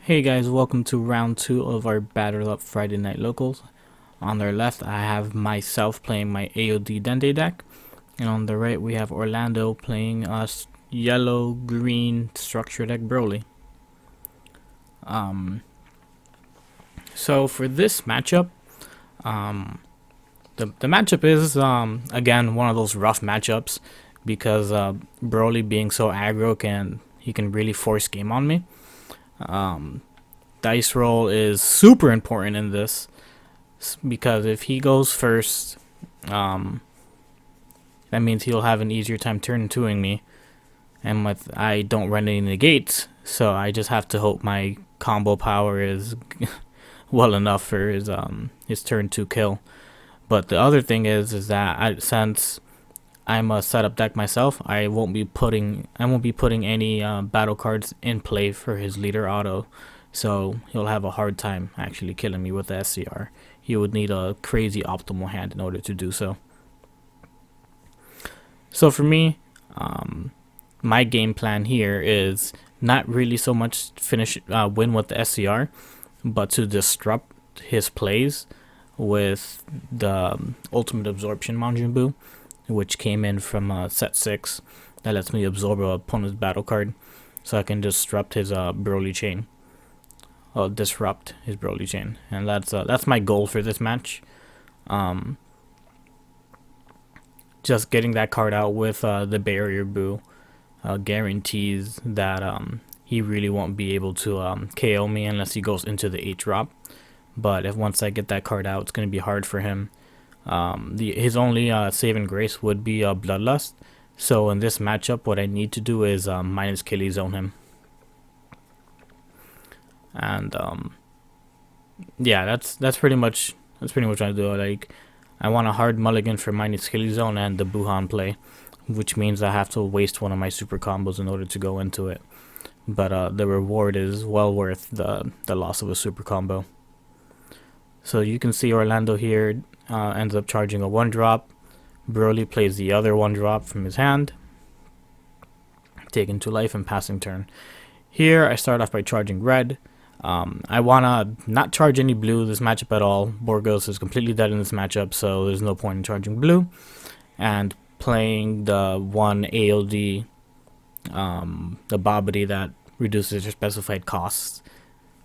Hey guys, welcome to round 2 of our BATTER-UP Friday Night Locals. On our left, I have myself playing my AoD Dende deck, and on the right, we have Orlando playing us yellow-green structure deck Broly. So for this matchup, the matchup is again one of those rough matchups because Broly being so aggro he can really force game on me. Dice roll is super important in this because if he goes first, that means he'll have an easier time turn twoing me, and I don't run any negates, so I just have to hope my combo power is well enough for his turn 2 kill. But the other thing is that since I'm a setup deck myself, I won't be putting any battle cards in play for his leader auto, so he'll have a hard time actually killing me with the SCR. He would need a crazy optimal hand in order to do so. So for me, my game plan here is not really so much win with the SCR, but to disrupt his plays with the ultimate absorption Majin Buu, which came in from set 6, that lets me absorb an opponent's battle card, so I can disrupt his Broly chain. Disrupt his Broly chain, and that's my goal for this match. Just getting that card out with the Barrier Buu guarantees that he really won't be able to KO me unless he goes into the 8-drop. But once I get that card out, it's going to be hard for him. His only saving grace would be Bloodlust. So in this matchup, what I need to do is minus Killy zone him. And yeah, that's pretty much what I do. Like, I want a hard mulligan for minus Killy zone and the Buhan play, which means I have to waste one of my super combos in order to go into it. But the reward is well worth the loss of a super combo. So you can see Orlando here ends up charging a 1-drop. Broly plays the other 1-drop from his hand, taking 2 life and passing turn. Here I start off by charging red. I want to not charge any blue this matchup at all. Borgos is completely dead in this matchup, so there's no point in charging blue. And playing the 1 AoD, the Babidi that reduces your specified costs,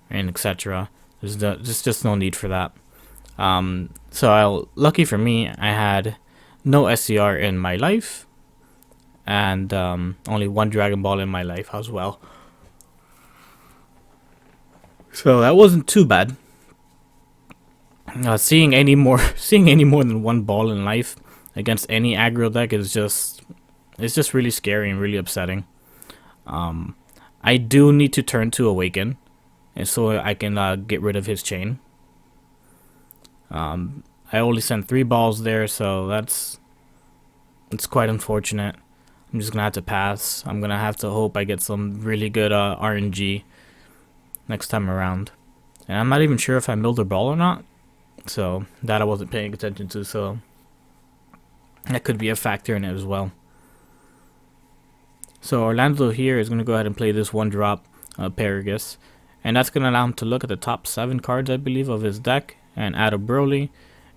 and etc. There's just no need for that. So lucky for me, I had no SCR in my life, and only 1 Dragon Ball in my life as well. So that wasn't too bad. Seeing any more than 1 ball in life against any aggro deck is just really scary and really upsetting. I do need to turn to Awaken, and so I can get rid of his chain. I only sent 3 balls there, so it's quite unfortunate. I'm just gonna have to pass. I'm gonna have to hope I get some really good RNG next time around. And I'm not even sure if I milled a ball or not, so that I wasn't paying attention to, so that could be a factor in it as well. So Orlando here is going to go ahead and play this 1-drop Paragus, and that's going to allow him to look at the top 7 cards, I believe, of his deck and add a Broly,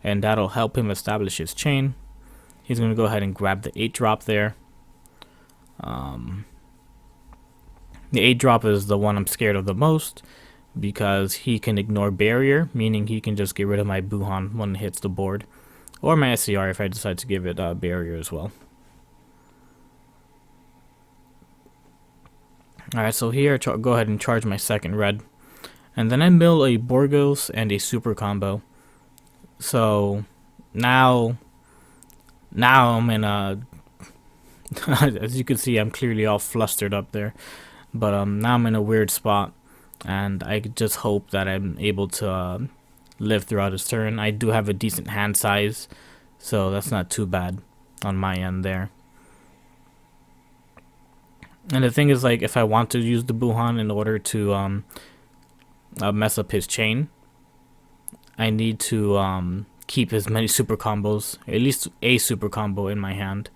and that'll help him establish his chain. He's going to go ahead and grab the 8-drop there. The 8-drop is the one I'm scared of the most because he can ignore barrier, meaning he can just get rid of my Buhan when it hits the board, or my SCR if I decide to give it barrier as well. Alright, so here go ahead and charge my 2nd red, and then I mill a Borgos and a super combo. So now I'm in a as you can see, I'm clearly all flustered up there, but now I'm in a weird spot, and I just hope that I'm able to live throughout his turn. I do have a decent hand size, so that's not too bad on my end there. And the thing is, like, if I want to use the Buhan in order to mess up his chain, I need to keep as many super combos, at least a super combo in my hand.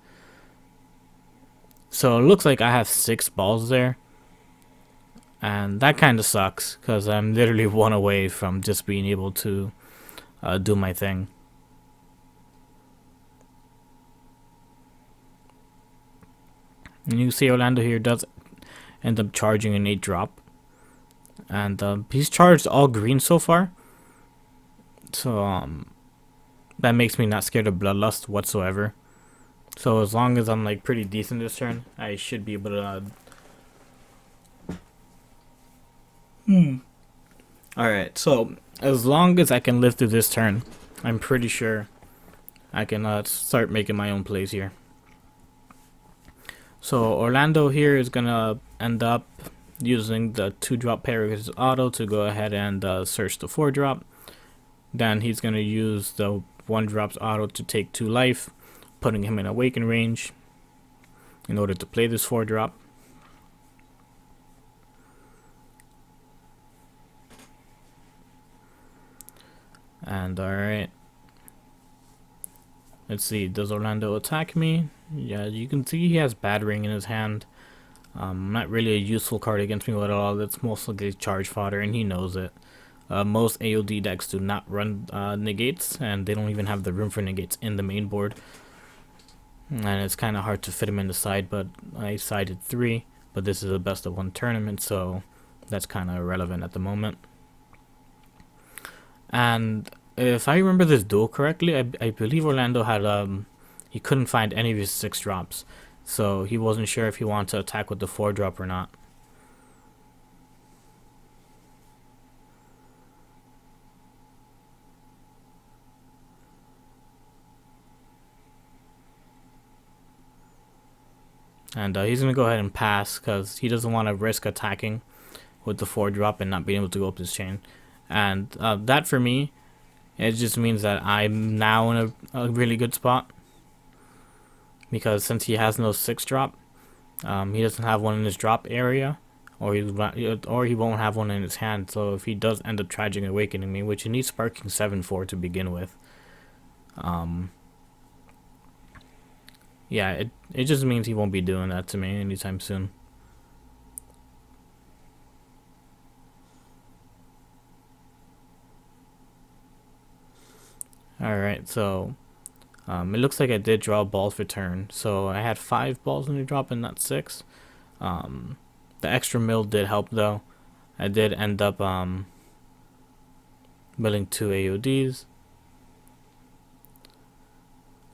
So it looks like I have 6 balls there. And that kind of sucks, because I'm literally one away from just being able to do my thing. And you can see Orlando here does end up charging an 8 drop. And he's charged all green so far. So that makes me not scared of Bloodlust whatsoever. So as long as I'm like pretty decent this turn, I should be able to... Alright, so as long as I can live through this turn, I'm pretty sure I can start making my own plays here. So Orlando here is going to end up using the 2-drop Paragus auto to go ahead and search the 4-drop. Then he's going to use the 1-drop's auto to take 2 life, putting him in awaken range in order to play this 4-drop. And alright, let's see, does Orlando attack me? Yeah, you can see he has Battering in his hand. Not really a useful card against me at all. That's mostly charge fodder, and he knows it. Most AoD decks do not run negates, and they don't even have the room for negates in the main board. And it's kind of hard to fit him in the side, but I sided 3. But this is a best of 1 tournament, so that's kind of irrelevant at the moment. And if I remember this duel correctly, I believe Orlando had he couldn't find any of his 6 drops, so he wasn't sure if he wanted to attack with the 4-drop or not. And he's gonna go ahead and pass because he doesn't want to risk attacking with the 4-drop and not being able to go up this chain. And that for me, it just means that I'm now in a really good spot, because since he has no 6-drop, he doesn't have one in his drop area, or he won't have one in his hand. So if he does end up Tragic Awakening me, which he needs Sparking 7 for to begin with, yeah, it just means he won't be doing that to me anytime soon. Alright, so it looks like I did draw balls for turn. So I had 5 balls in the drop and not 6. The extra mill did help though. I did end up milling 2 AoDs.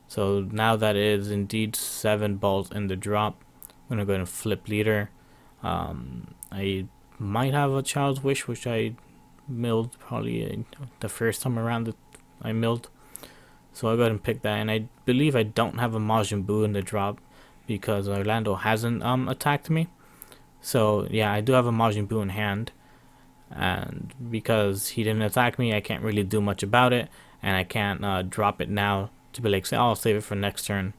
So now that it is indeed 7 balls in the drop, I'm going to go ahead and flip leader. I might have a Child's Wish, which I milled probably the first time around that I milled. So I'll go ahead and pick that, and I believe I don't have a Majin Buu in the drop because Orlando hasn't attacked me. So yeah, I do have a Majin Buu in hand, and because he didn't attack me, I can't really do much about it, and I can't drop it now to be like, say, I'll save it for next turn,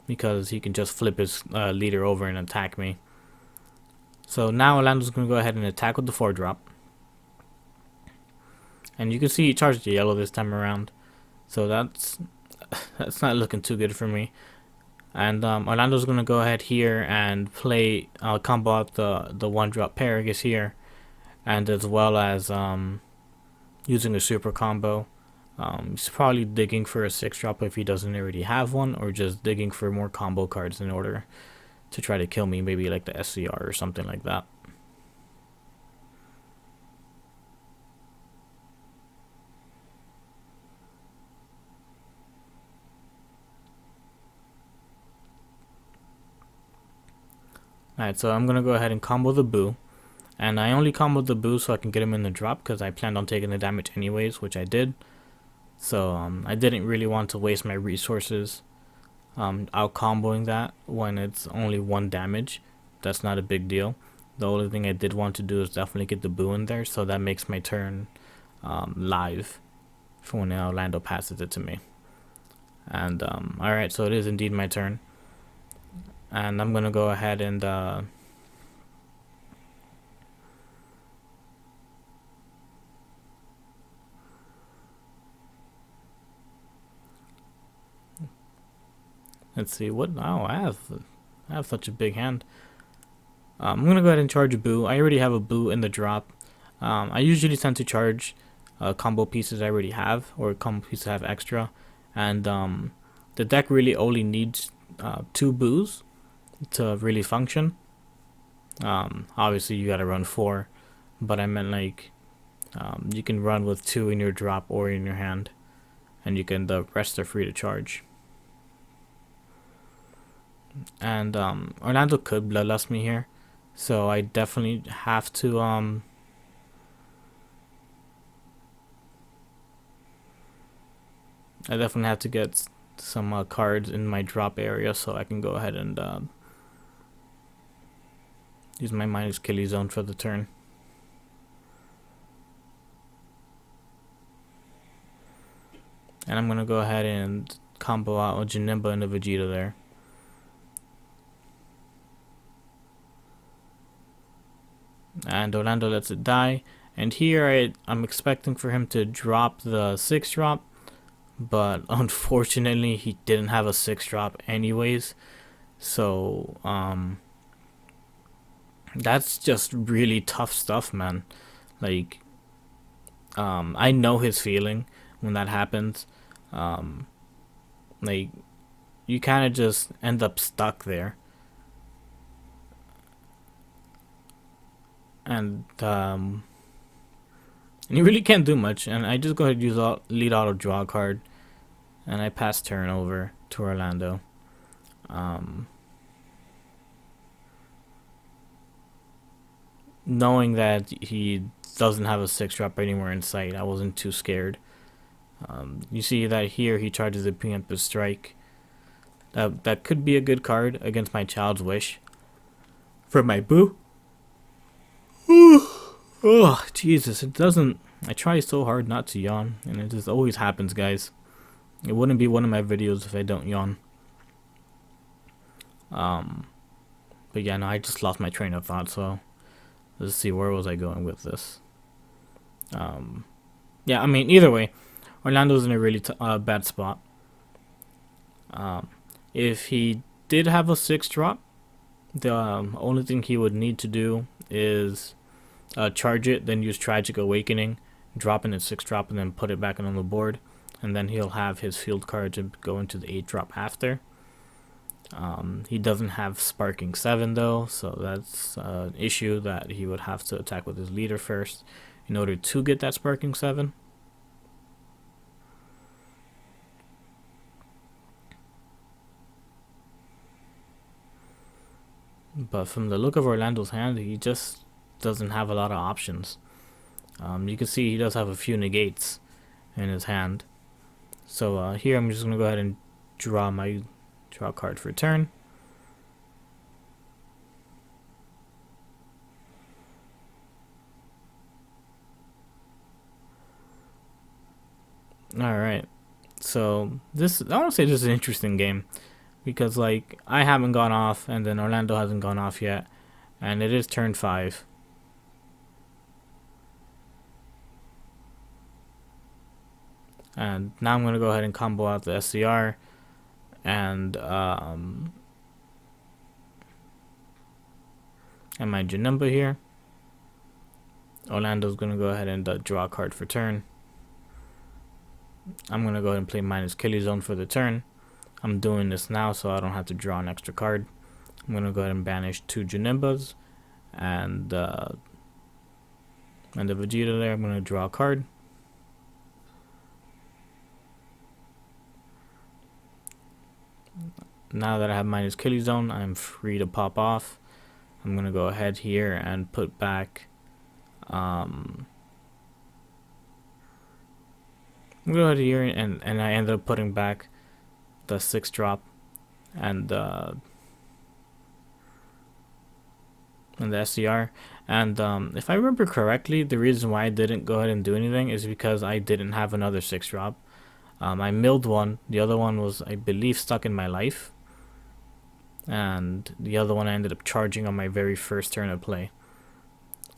because he can just flip his leader over and attack me. So now Orlando's going to go ahead and attack with the 4-drop. And you can see he charged the yellow this time around. So that's not looking too good for me. And Orlando's going to go ahead here and play combo out the 1-drop Paragus here. And as well as using a super combo. He's probably digging for a 6-drop if he doesn't already have one, or just digging for more combo cards in order to try to kill me, maybe like the SCR or something like that. Alright, so I'm going to go ahead and combo the Buu. And I only comboed the Buu so I can get him in the drop, because I planned on taking the damage anyways, which I did. So I didn't really want to waste my resources out comboing that when it's only 1 damage. That's not a big deal. The only thing I did want to do is definitely get the Buu in there, so that makes my turn live for when Orlando passes it to me. And alright, so it is indeed my turn. And I'm gonna go ahead and let's see what. Oh, I have such a big hand. I'm gonna go ahead and charge a Boo. I already have a Boo in the drop. I usually tend to charge combo pieces I already have, or combo pieces I have extra, and the deck really only needs 2 Boos to really function. Obviously you gotta run 4, but I meant like you can run with 2 in your drop or in your hand, and the rest are free to charge. And Orlando could bloodlust me here, so I definitely have to I definitely have to get some cards in my drop area so I can go ahead and use my minus killie zone for the turn. And I'm gonna go ahead and combo out a Janemba and a Vegeta there. And Orlando lets it die. And here I'm expecting for him to drop the 6 drop, but unfortunately he didn't have a 6 drop anyways. So that's just really tough stuff, man. Like I know his feeling when that happens. Like you kind of just end up stuck there. And you really can't do much. And I just go ahead and use lead auto draw card, and I pass turn over to Orlando. Knowing that he doesn't have a 6 drop anywhere in sight, I wasn't too scared. You see that here he charges a preemptive strike. That could be a good card against my Child's Wish for my Boo. Oh, Jesus, it doesn't. I try so hard not to yawn, and it just always happens, guys. It wouldn't be one of my videos if I don't yawn. But yeah, no, I just lost my train of thought, so let's see, where was I going with this? Yeah, I mean, either way, Orlando's in a really bad spot. If he did have a 6 drop, the only thing he would need to do is charge it, then use Tragic Awakening, drop in a 6 drop, and then put it back on the board, and then he'll have his field card to go into the 8 drop after. He doesn't have Sparking 7 though, so that's an issue that he would have to attack with his leader first in order to get that Sparking 7. But from the look of Orlando's hand, he just doesn't have a lot of options. You can see he does have a few negates in his hand. So here I'm just going to go ahead and draw a card for turn. Alright, so I want to say this is an interesting game, because like I haven't gone off and then Orlando hasn't gone off yet, and it is turn 5. And now I'm going to go ahead and combo out the SCR and my Janemba here. Orlando's going to go ahead and draw a card for turn. I'm going to go ahead and play minus killie zone for the turn. I'm doing this now so I don't have to draw an extra card. I'm going to go ahead and banish 2 Janembas and the Vegeta there. I'm going to draw a card. Now that I have minus killie zone, I'm free to pop off. I'm going to go ahead here and put back I'm going to go ahead here and I ended up putting back the 6 drop and the SCR. And if I remember correctly, the reason why I didn't go ahead and do anything is because I didn't have another 6 drop. I milled one. The other one was, I believe, stuck in my life. And the other one I ended up charging on my very first turn of play.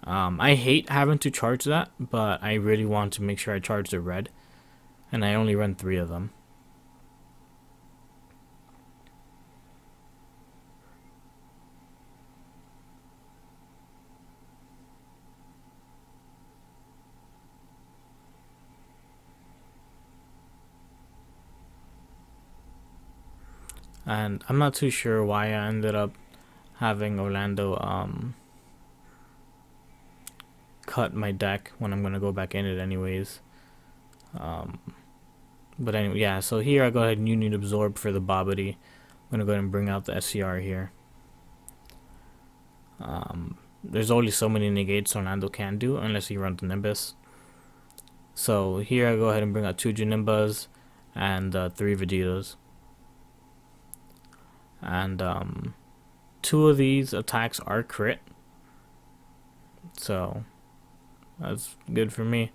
I hate having to charge that, but I really want to make sure I charge the red. And I only run 3 of them. And I'm not too sure why I ended up having Orlando cut my deck when I'm gonna go back in it anyways. But anyway, yeah, so here I go ahead and Union Absorb for the Bobbity. I'm gonna go ahead and bring out the SCR here. There's only so many negates Orlando can do unless he runs Nimbus. So here I go ahead and bring out 2 Janimbas and 3 Vegetas. And 2 of these attacks are crit, so that's good for me.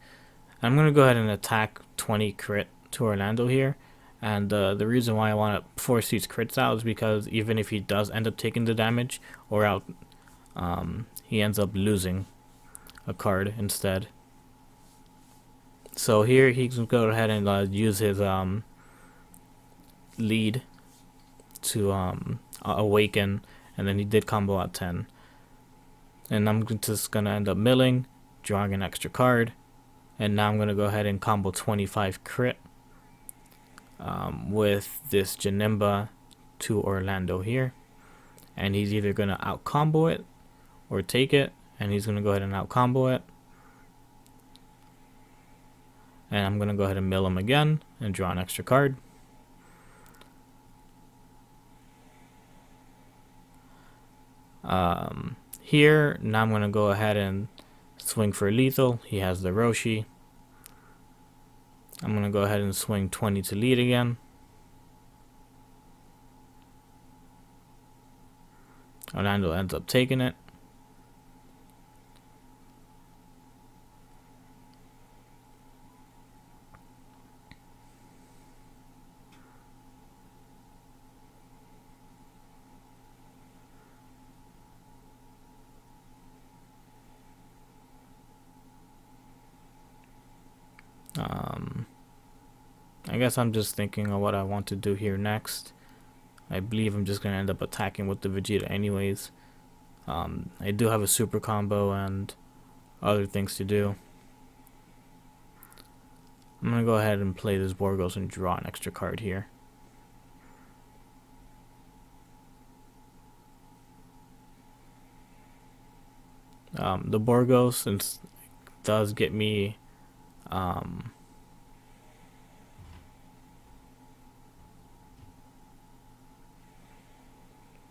I'm gonna go ahead and attack 20 crit to Orlando here, and the reason why I want to force these crits out is because even if he does end up taking the damage or out, he ends up losing a card instead. So here he can go ahead and use his lead to awaken, and then he did combo out 10. And I'm just gonna end up milling, drawing an extra card, and now I'm gonna go ahead and combo 25 crit with this Janimba to Orlando here, and he's either gonna out combo it or take it, and he's gonna go ahead and out combo it. And I'm gonna go ahead and mill him again and draw an extra card. Here, now I'm going to go ahead and swing for lethal. He has the Roshi. I'm going to go ahead and swing 20 to lead again. Orlando ends up taking it. I guess I'm just thinking of what I want to do here next. I believe I'm just going to end up attacking with the Vegeta anyways. I do have a super combo and other things to do. I'm going to go ahead and play this Borgos and draw an extra card here. The Borgos, since does get me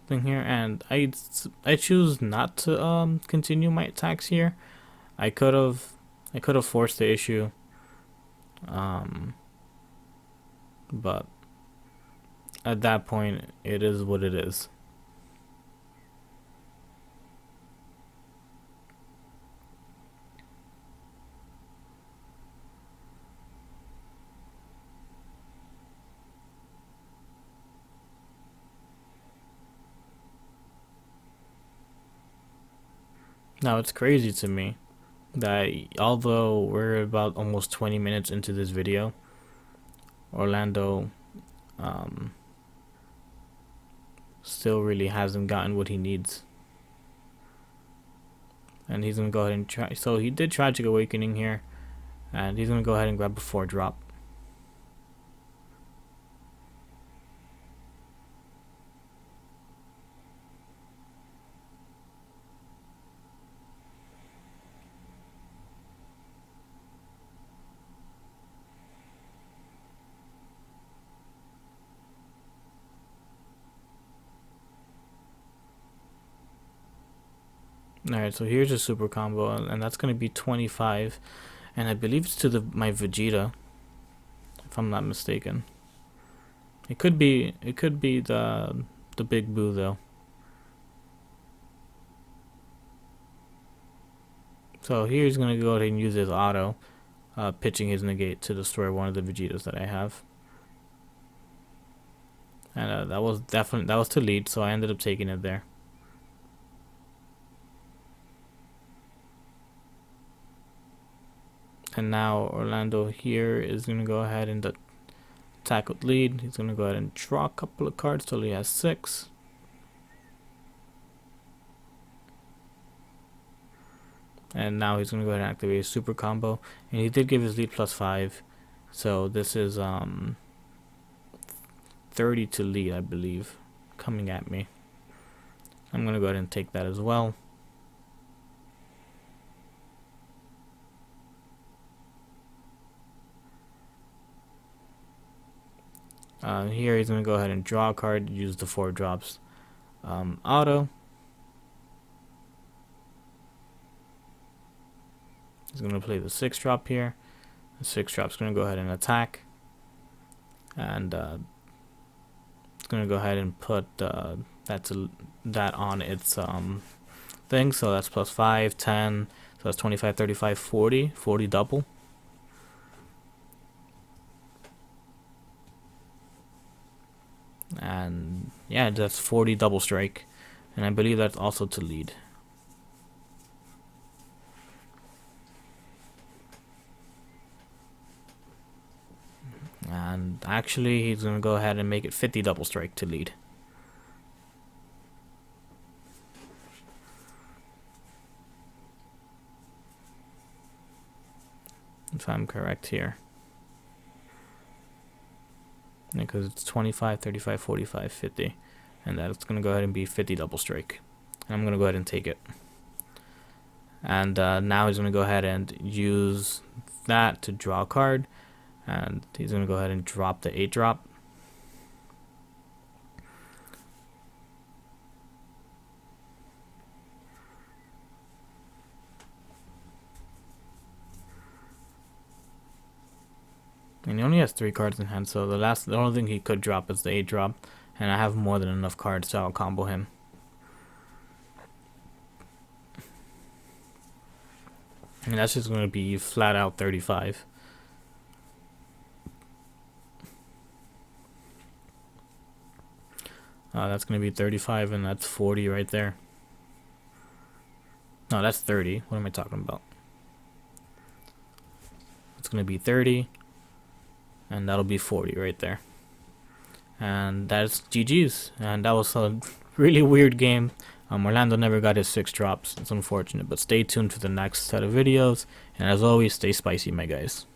thing here, and I choose not to continue my attacks here. I could have forced the issue, but at that point it is what it is. Now it's crazy to me that although we're about almost 20 minutes into this video, Orlando still really hasn't gotten what he needs. And he's going to go ahead and try. So he did Tragic Awakening here, and he's going to go ahead and grab a 4-drop. Alright, so here's a super combo, and that's going to be 25, and I believe it's to my Vegeta, if I'm not mistaken. It could be the Big Boo though. So here he's going to go ahead and use his auto, pitching his negate to destroy one of the Vegetas that I have. And that was to lead, so I ended up taking it there. And now Orlando here is going to go ahead and attack with lead. He's going to go ahead and draw a couple of cards till he has 6. And now he's going to go ahead and activate his super combo. And he did give his lead +5. So this is 30 to lead, I believe, coming at me. I'm going to go ahead and take that as well. Here he's going to go ahead and draw a card, use the 4 drops. Auto. He's going to play the 6 drop here. The 6 drop's going to go ahead and attack. And it's going to go ahead and put that on its thing. So that's plus 5, 10. So that's 25, 35, 40. 40 double. And yeah, that's 40 double strike, and I believe that's also to lead. And actually he's gonna go ahead and make it 50 double strike to lead. If I'm correct here. Because it's 25, 35, 45, 50, and that's going to go ahead and be 50 double strike. And I'm going to go ahead and take it. And now he's going to go ahead and use that to draw a card, and he's going to go ahead and drop the 8 drop. And he only has 3 cards in hand, so the only thing he could drop is the 8 drop, and I have more than enough cards, so I'll combo him. And that's just going to be flat out 35. That's going to be 35, and that's 40 right there. No, that's 30. What am I talking about? It's going to be 30. And that'll be 40 right there. And that's GG's. And that was a really weird game. Orlando never got his 6 drops. It's unfortunate. But stay tuned for the next set of videos. And as always, stay spicy, my guys.